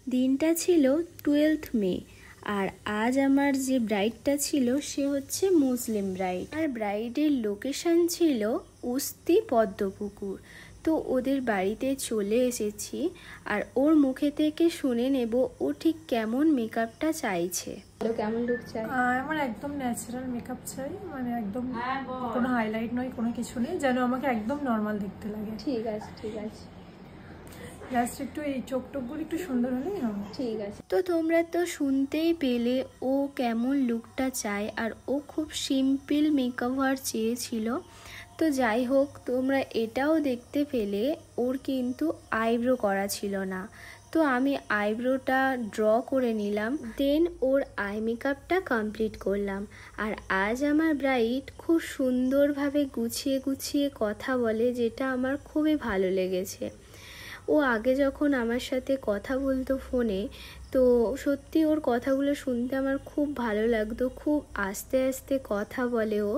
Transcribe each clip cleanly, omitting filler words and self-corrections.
দিনটা ছিল 12th মে। আর আজ আমার যে ব্রাইডটা ছিল সে হচ্ছে মুসলিম ব্রাইড। আর ব্রাইডের লোকেশন ছিল উস্তি পদ্মপুকুর। তো ওদের বাড়িতে চলে এসেছি, আর ওর মুখে থেকে শুনে নেব ও ঠিক কেমন মেকআপটা চাইছে। কেমন লুক চাই? আমার একদম ন্যাচারাল মেকআপ চাই, মানে একদম কোনো হাইলাইট নয়, কোনো কিছু নেই, যেন আমাকে একদম নর্মাল দেখতে লাগে। ঠিক আছে, ঠিক আছে। জাস্ট একটু এই চোখ টোকগুলো একটু সুন্দর হলেই হবে। ঠিক আছে। তো তোমরা তো শুনতেই পেলে ও কেমন লুকটা চায়, আর ও খুব সিম্পল মেকওভার চেয়েছিল। তো যাই হোক, তোমরা এটাও দেখতে পেলে ওর কিন্তু আইব্রো করা ছিল না। তো আমি আইব্রোটা ড্র করে নিলাম, দেন ওর আই মেকআপটা কমপ্লিট করলাম। আর আজ আমার ব্রাইড খুব সুন্দরভাবে গুছিয়ে গুছিয়ে কথা বলে, যেটা আমার খুবই ভালো লেগেছে। ও আগে যখন আমার সাথে কথা বলতো ফোনে, তো সত্যি ওর কথাগুলো শুনতে আমার খুব ভালো লাগতো। খুব আস্তে আস্তে কথা বলে ও,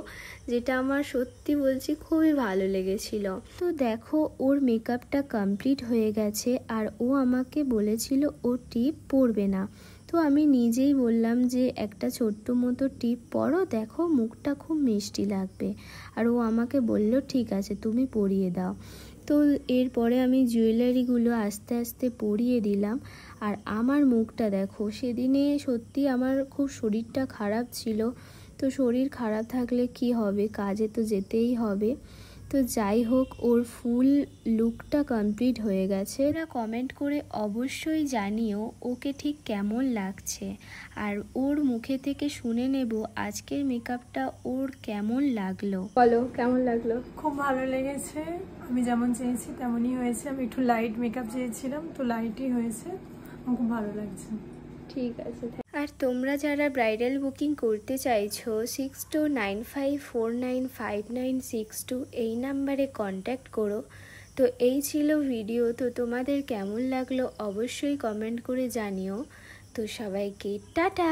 যেটা আমার সত্যি বলছি খুবই ভালো লেগেছিল। তো দেখো, ওর মেকআপটা কমপ্লিট হয়ে গেছে, আর ও আমাকে বলেছিল ও টিপ পরবে না। তো আমি নিজেই বললাম যে একটা ছোট্ট মতো টিপ পরো, দেখো মুখটা খুব মিষ্টি লাগবে। আর ও আমাকে বলল ঠিক আছে, তুমি পরিয়ে দাও। তো এরপরে আমি জুয়েলারিগুলো আস্তে আস্তে পরিয়ে দিলাম। আর আমার মুখটা দেখো, সেদিনে সত্যি আমার খুব শরীরটা খারাপ ছিল। তো শরীর খারাপ থাকলে কি হবে, কাজে তো যেতেই হবে। তো যাই হোক, ওর ফুল লুকটা কমপ্লিট হয়ে গেছে। ওরা কমেন্ট করে অবশ্যই জানিও ওকে ঠিক কেমন লাগছে, আর ওর মুখে থেকে শুনে নেব আজকের মেকআপটা ওর কেমন লাগলো। বলো কেমন লাগলো? খুব ভালো লেগেছে, আমি যেমন চেয়েছি তেমনই হয়েছে। আমি একটু লাইট মেকআপ চেয়েছিলাম, তো লাইটই হয়েছে, আমার খুব ভালো লাগছে। ঠিক আছে। আর তোমরা যারা ব্রাইডাল বুকিং করতে চাইছো 6295495962 এই নাম্বারে কন্ট্যাক্ট করো। তো এই ছিল ভিডিও। তো তোমাদের কেমন লাগলো অবশ্যই কমেন্ট করে জানিও। তো সবাইকে টাটা।